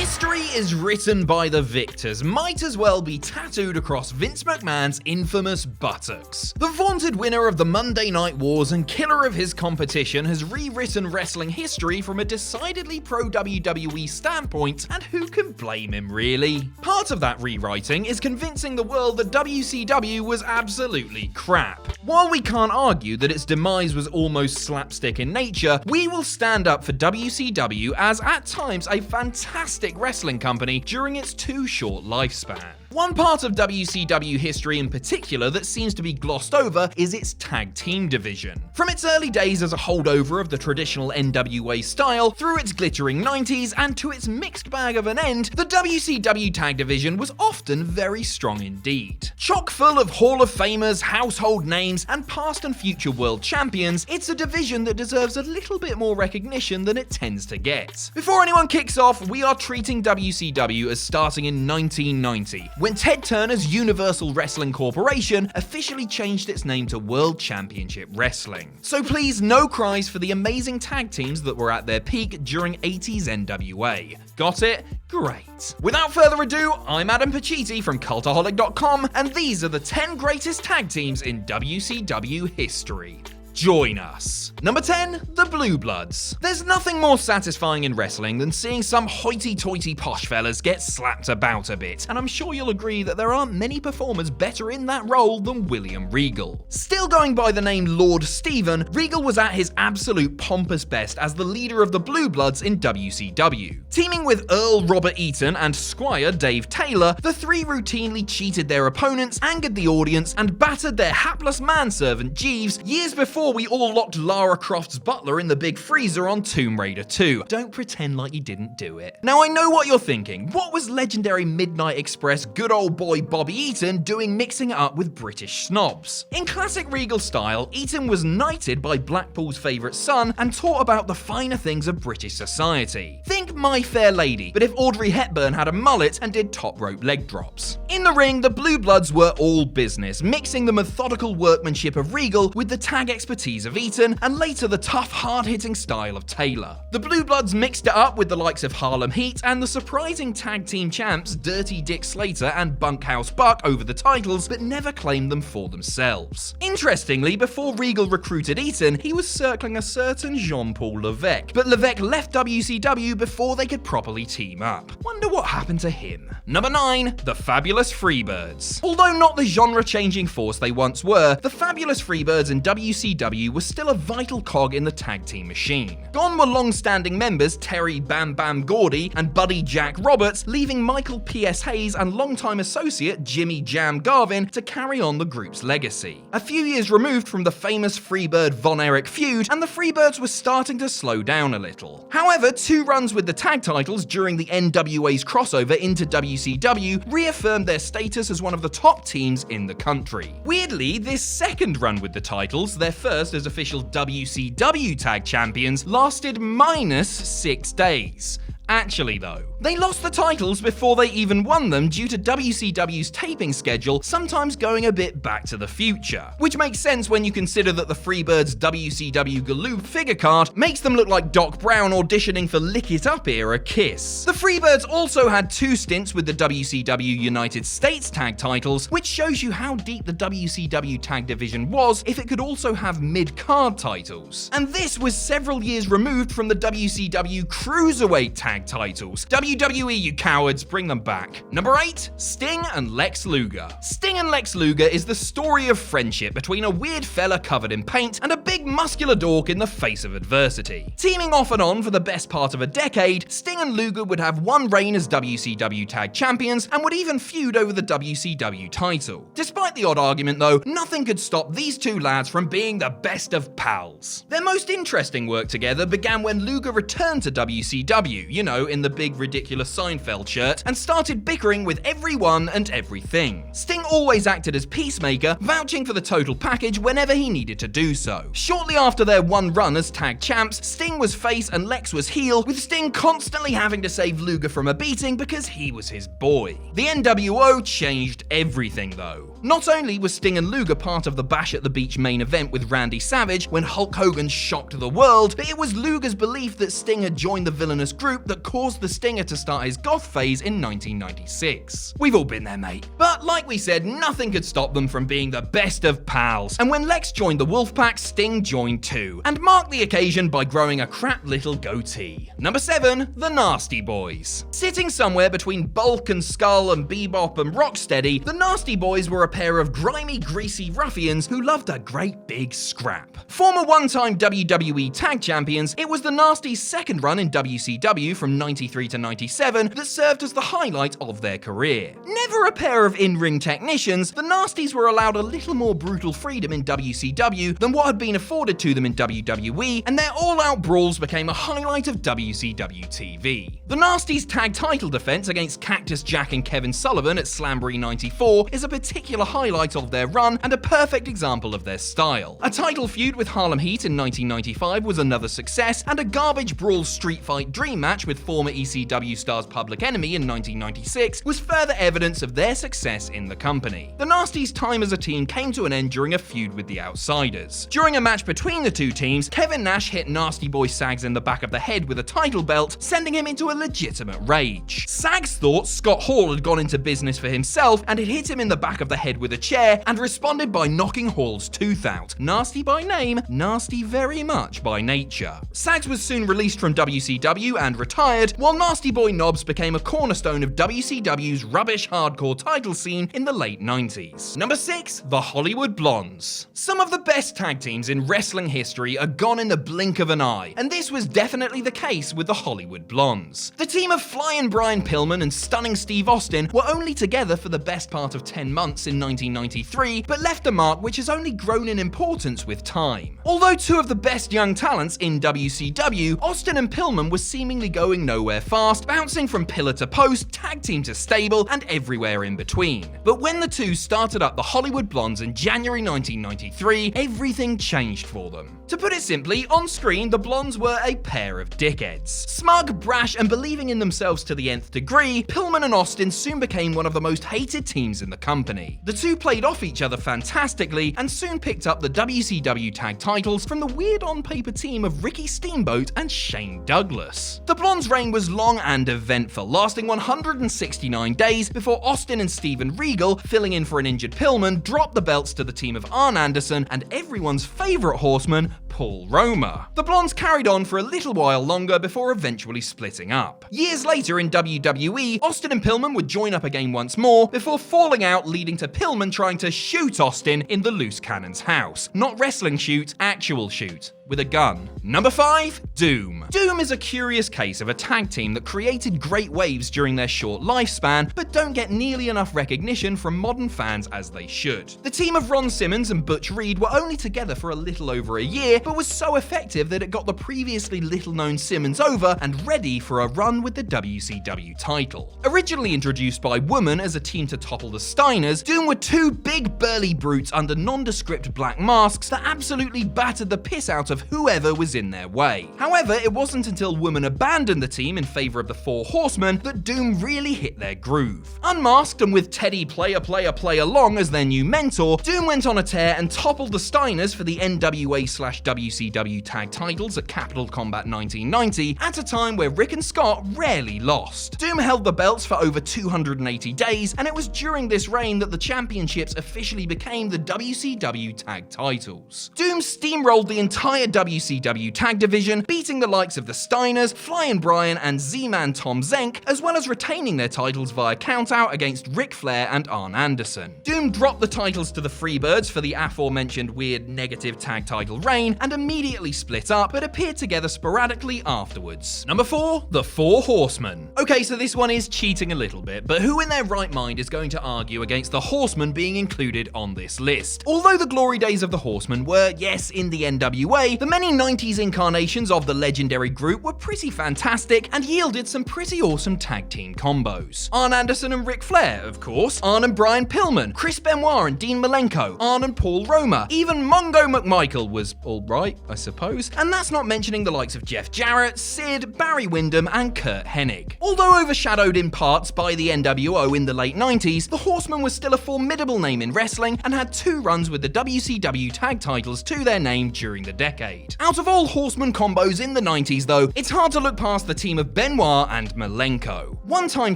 History is written by the victors might as well be tattooed across Vince McMahon's infamous buttocks. The vaunted winner of the Monday Night Wars and killer of his competition has rewritten wrestling history from a decidedly pro-WWE standpoint, and who can blame him really? Part of that rewriting is convincing the world that WCW was absolutely crap. While we can't argue that its demise was almost slapstick in nature, we will stand up for WCW as at times a fantastic wrestling company during its too short lifespan. One part of WCW history in particular that seems to be glossed over is its tag team division. From its early days as a holdover of the traditional NWA style, through its glittering 90s, and to its mixed bag of an end, the WCW tag division was often very strong indeed. Chock full of Hall of Famers, household names, and past and future world champions, it's a division that deserves a little bit more recognition than it tends to get. Before anyone kicks off, we are treating WCW as starting in 1990, when Ted Turner's Universal Wrestling Corporation officially changed its name to World Championship Wrestling. So please, no cries for the amazing tag teams that were at their peak during 80s NWA. Got it? Great. Without further ado, I'm Adam Pacitti from Cultaholic.com, and these are the 10 greatest tag teams in WCW history. Join us. Number 10, the Blue Bloods. There's nothing more satisfying in wrestling than seeing some hoity-toity posh fellas get slapped about a bit, and I'm sure you'll agree that there aren't many performers better in that role than William Regal. Still going by the name Lord Steven, Regal was at his absolute pompous best as the leader of the Blue Bloods in WCW. Teaming with Earl Robert Eaton and Squire Dave Taylor, the three routinely cheated their opponents, angered the audience, and battered their hapless manservant Jeeves years before we all locked Lara Croft's butler in the big freezer on Tomb Raider 2. Don't pretend like you didn't do it. Now I know what you're thinking. What was legendary Midnight Express good old boy Bobby Eaton doing mixing it up with British snobs? In classic Regal style, Eaton was knighted by Blackpool's favourite son and taught about the finer things of British society. Think My Fair Lady, but if Audrey Hepburn had a mullet and did top rope leg drops. In the ring, the Blue Bloods were all business, mixing the methodical workmanship of Regal with the tag expertise of Eaton, and later the tough, hard-hitting style of Taylor. The Blue Bloods mixed it up with the likes of Harlem Heat and the surprising tag team champs Dirty Dick Slater and Bunkhouse Buck over the titles, but never claimed them for themselves. Interestingly, before Regal recruited Eaton, he was circling a certain Jean-Paul Levesque, but Levesque left WCW before they could properly team up. Wonder what happened to him. Number 9, the Fabulous Freebirds. Although not the genre-changing force they once were, the Fabulous Freebirds in WCW was still a vital cog in the tag team machine. Gone were long-standing members Terry Bam Bam Gordy and Buddy Jack Roberts, leaving Michael P.S. Hayes and longtime associate Jimmy Jam Garvin to carry on the group's legacy. A few years removed from the famous Freebird Von Erich feud, and the Freebirds were starting to slow down a little. However, 2 runs with the tag titles during the NWA's crossover into WCW reaffirmed their status as one of the top teams in the country. Weirdly, this second run with the titles, their first as official WCW tag champions, lasted minus 6 days. Actually though, they lost the titles before they even won them due to WCW's taping schedule sometimes going a bit back to the future. Which makes sense when you consider that the Freebirds' WCW Galoob figure card makes them look like Doc Brown auditioning for Lick It Up era Kiss. The Freebirds also had 2 stints with the WCW United States tag titles, which shows you how deep the WCW tag division was if it could also have mid-card titles. And this was several years removed from the WCW Cruiserweight tag titles. WWE, you cowards, bring them back. Number 8, Sting and Lex Luger. Sting and Lex Luger is the story of friendship between a weird fella covered in paint and a big muscular dork in the face of adversity. Teaming off and on for the best part of a decade, Sting and Luger would have one reign as WCW tag champions and would even feud over the WCW title. Despite the odd argument though, nothing could stop these 2 lads from being the best of pals. Their most interesting work together began when Luger returned to WCW, in the big ridiculous Seinfeld shirt, and started bickering with everyone and everything. Sting always acted as peacemaker, vouching for the total package whenever he needed to do so. Shortly after their one run as tag champs, Sting was face and Lex was heel, with Sting constantly having to save Luger from a beating because he was his boy. The NWO changed everything though. Not only was Sting and Luger part of the Bash at the Beach main event with Randy Savage when Hulk Hogan shocked the world, but it was Luger's belief that Sting had joined the villainous group that caused the Stinger to start his goth phase in 1996. We've all been there, mate. But like we said, nothing could stop them from being the best of pals, and when Lex joined the Wolfpack, Sting joined too, and marked the occasion by growing a crap little goatee. Number 7, the Nasty Boys. Sitting somewhere between Bulk and Skull and Bebop and Rocksteady, the Nasty Boys were a pair of grimy, greasy ruffians who loved a great big scrap. Former one-time WWE Tag Champions, it was the Nasty's second run in WCW from 93 to 97 that served as the highlight of their career. Never a pair of in-ring technicians, the Nasties were allowed a little more brutal freedom in WCW than what had been afforded to them in WWE, and their all-out brawls became a highlight of WCW TV. The Nasties' tag title defense against Cactus Jack and Kevin Sullivan at Slamboree 94 is a particular highlight of their run and a perfect example of their style. A title feud with Harlem Heat in 1995 was another success, and a garbage brawl street fight dream match with former ECW stars Public Enemy in 1996 was further evidence of their success in the company. The Nasties' time as a team came to an end during a feud with the Outsiders. During a match between the two teams, Kevin Nash hit Nasty Boy Sags in the back of the head with a title belt, sending him into a legitimate rage. Sags thought Scott Hall had gone into business for himself and had hit him in the back of the head with a chair, and responded by knocking Hall's tooth out. Nasty by name, nasty very much by nature. Sags was soon released from WCW and retired, while Nasty Boy Knobs became a cornerstone of WCW's rubbish hardcore title scene in the late 90s. Number 6, the Hollywood Blondes. Some of the best tag teams in wrestling history are gone in the blink of an eye, and this was definitely the case with the Hollywood Blondes. The team of Flying Brian Pillman and Stunning Steve Austin were only together for the best part of 10 months in 1993, but left a mark which has only grown in importance with time. Although two of the best young talents in WCW, Austin and Pillman were seemingly going nowhere fast, bouncing from pillar to post, tag team to stable, and everywhere in between. But when the two started up the Hollywood Blondes in January 1993, everything changed for them. To put it simply, on screen, the Blondes were a pair of dickheads. Smug, brash, and believing in themselves to the nth degree, Pillman and Austin soon became one of the most hated teams in the company. The two played off each other fantastically, and soon picked up the WCW tag titles from the weird on-paper team of Ricky Steamboat and Shane Douglas. The Blondes' reign was long and eventful, lasting 169 days before Austin and Steven Regal, filling in for an injured Pillman, dropped the belts to the team of Arn Anderson and everyone's favourite Horseman, Paul Roma. The Blondes carried on for a little while longer before eventually splitting up. Years later in WWE, Austin and Pillman would join up again once more before falling out, leading to Pillman trying to shoot Austin in the Loose Cannon's house. Not wrestling shoot, actual shoot. With a gun. Number 5, Doom. Doom is a curious case of a tag team that created great waves during their short lifespan, but don't get nearly enough recognition from modern fans as they should. The team of Ron Simmons and Butch Reed were only together for a little over a year, but was so effective that it got the previously little-known Simmons over and ready for a run with the WCW title. Originally introduced by Woman as a team to topple the Steiners, Doom were two big burly brutes under nondescript black masks that absolutely battered the piss out of whoever was in their way. However, it wasn't until Woman abandoned the team in favour of the Four Horsemen that Doom really hit their groove. Unmasked and with Teddy play along as their new mentor, Doom went on a tear and toppled the Steiners for the NWA/WCW tag titles at Capital Combat 1990 at a time where Rick and Scott rarely lost. Doom held the belts for over 280 days, and it was during this reign that the championships officially became the WCW tag titles. Doom steamrolled the entire WCW tag division, beating the likes of the Steiners, Flying Brian, and Z-Man Tom Zenk, as well as retaining their titles via countout against Ric Flair and Arn Anderson. Doom dropped the titles to the Freebirds for the aforementioned weird negative tag title reign, and immediately split up, but appeared together sporadically afterwards. Number 4, the Four Horsemen. Okay, so this one is cheating a little bit, but who in their right mind is going to argue against the Horsemen being included on this list? Although the glory days of the Horsemen were, yes, in the NWA, the many 90s incarnations of the legendary legendary group were pretty fantastic and yielded some pretty awesome tag team combos. Arn Anderson and Ric Flair, of course, Arn and Brian Pillman, Chris Benoit and Dean Malenko, Arn and Paul Roma, even Mongo McMichael was alright, I suppose, and that's not mentioning the likes of Jeff Jarrett, Sid, Barry Windham and Kurt Hennig. Although overshadowed in parts by the NWO in the late 90s, the Horsemen was still a formidable name in wrestling and had 2 runs with the WCW tag titles to their name during the decade. Out of all Horsemen combos in the 90s though, it's hard to look past the team of Benoit and Malenko. One-time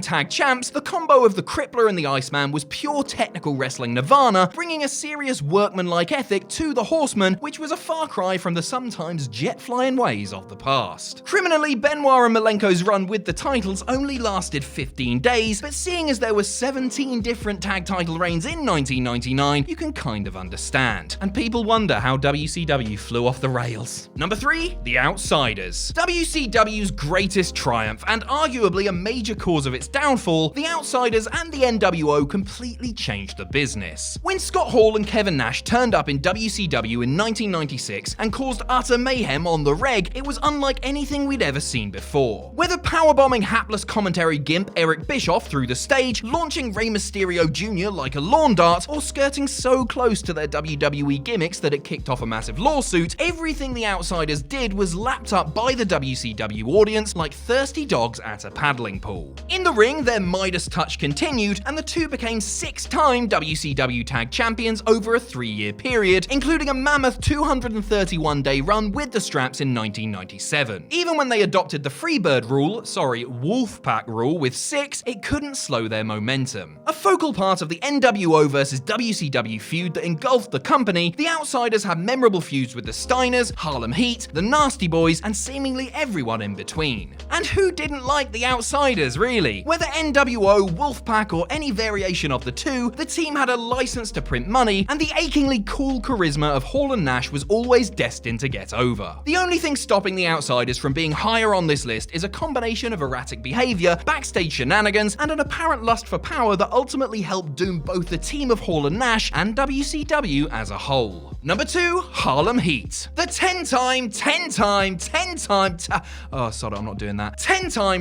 tag champs, the combo of the Crippler and the Iceman was pure technical wrestling nirvana, bringing a serious workmanlike ethic to the Horsemen, which was a far cry from the sometimes jet-flying ways of the past. Criminally, Benoit and Malenko's run with the titles only lasted 15 days, but seeing as there were 17 different tag title reigns in 1999, you can kind of understand. And people wonder how WCW flew off the rails. Number 3, The Outsiders. WCW's greatest triumph, and arguably a major cause of its downfall, The Outsiders and the NWO completely changed the business. When Scott Hall and Kevin Nash turned up in WCW in 1996 and caused utter mayhem on the reg, it was unlike anything we'd ever seen before. Whether powerbombing hapless commentary gimp Eric Bischoff through the stage, launching Rey Mysterio Jr. like a lawn dart, or skirting so close to their WWE gimmicks that it kicked off a massive lawsuit, everything the Outsiders did was lapped up by the WCW audience like thirsty dogs at a paddling pool. In the ring, their Midas touch continued, and the two became 6-time WCW Tag Champions over a 3-year period, including a mammoth 231-day run with the straps in 1997. Even when they adopted the Freebird rule, Wolfpack rule with 6, it couldn't slow their momentum. A focal part of the NWO versus WCW feud that engulfed the company, the Outsiders had memorable feuds with the Steiners, Harlem Heat, the Nasty Boys, and seemingly everyone in between. And who didn't like the Outsiders, really? Whether NWO, Wolfpack, or any variation of the two, the team had a license to print money, and the achingly cool charisma of Hall and Nash was always destined to get over. The only thing stopping the Outsiders from being higher on this list is a combination of erratic behavior, backstage shenanigans, and an apparent lust for power that ultimately helped doom both the team of Hall and Nash and WCW as a whole. Number 2, Harlem Heat. The 10-time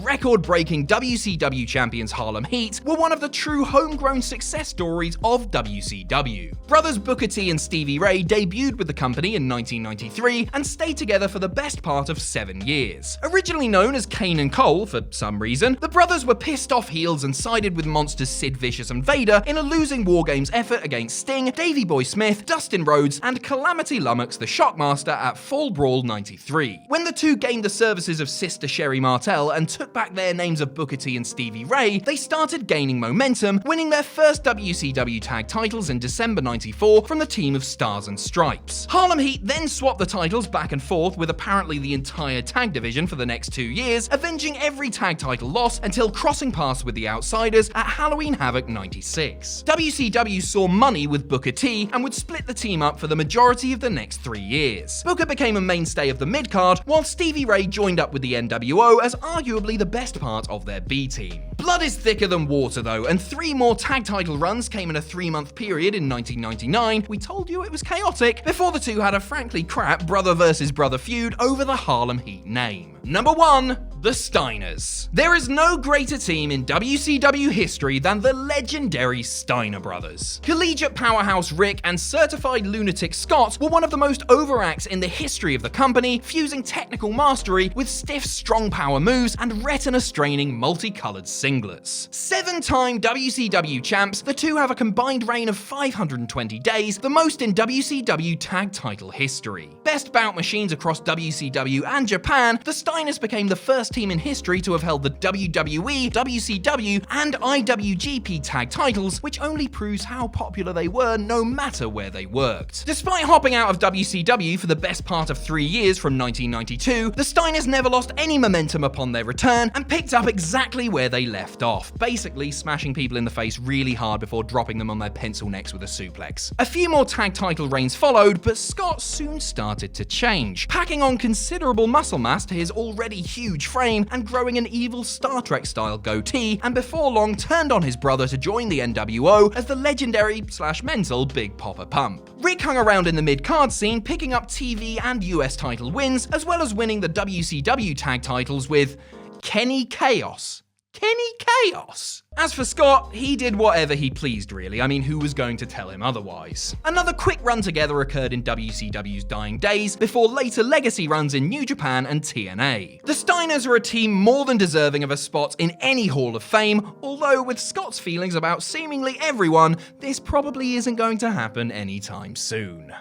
record-breaking WCW champions Harlem Heat were one of the true homegrown success stories of WCW. Brothers Booker T and Stevie Ray debuted with the company in 1993 and stayed together for the best part of 7 years. Originally known as Kane and Cole for some reason, the brothers were pissed off heels and sided with monsters Sid Vicious and Vader in a losing War Games effort against Sting, Davey Boy Smith, Dustin Rhodes, and Calamity Lummox the Shockmaster at Fall Brawl 93. When the two gained the services of Sister Sherry Martel and took back their names of Booker T and Stevie Ray, they started gaining momentum, winning their first WCW tag titles in December 94 from the team of Stars and Stripes. Harlem Heat then swapped the titles back and forth with apparently the entire tag division for the next 2 years, avenging every tag title loss until crossing paths with the Outsiders at Halloween Havoc 96. WCW saw money with Booker T and would split the team up for the majority of the next 3 years. Booker became a mainstay of the mid-card, while Stevie Ray joined up with the NWO as arguably the best part of their B team. Blood is thicker than water though, and 3 more tag title runs came in a 3-month period in 1999. We told you it was chaotic, before the two had a frankly crap brother versus brother feud over the Harlem Heat name. Number 1, the Steiners. There is no greater team in WCW history than the legendary Steiner brothers. Collegiate powerhouse Rick and certified lunatic Scott were one of the most over acts in the history of the company, fusing technical mastery with stiff strong power moves and retina-straining multicolored singlets. 7-time WCW champs, the two have a combined reign of 520 days, the most in WCW tag title history. Best bout machines across WCW and Japan, the Steiners became the first team in history to have held the WWE, WCW, and IWGP tag titles, which only proves how popular they were no matter where they worked. Despite hopping out of WCW for the best part of 3 years from 1992, the Steiners never lost any momentum upon their return and picked up exactly where they left left off, basically smashing people in the face really hard before dropping them on their pencil necks with a suplex. A few more tag title reigns followed, but Scott soon started to change, packing on considerable muscle mass to his already huge frame and growing an evil Star Trek-style goatee, and before long turned on his brother to join the NWO as the legendary/mental Big Poppa Pump. Rick hung around in the mid-card scene, picking up TV and US title wins, as well as winning the WCW tag titles with Kenny Chaos. Kenny Chaos! As for Scott, he did whatever he pleased really. I mean, who was going to tell him otherwise? Another quick run together occurred in WCW's dying days, before later legacy runs in New Japan and TNA. The Steiners are a team more than deserving of a spot in any Hall of Fame, although with Scott's feelings about seemingly everyone, this probably isn't going to happen anytime soon.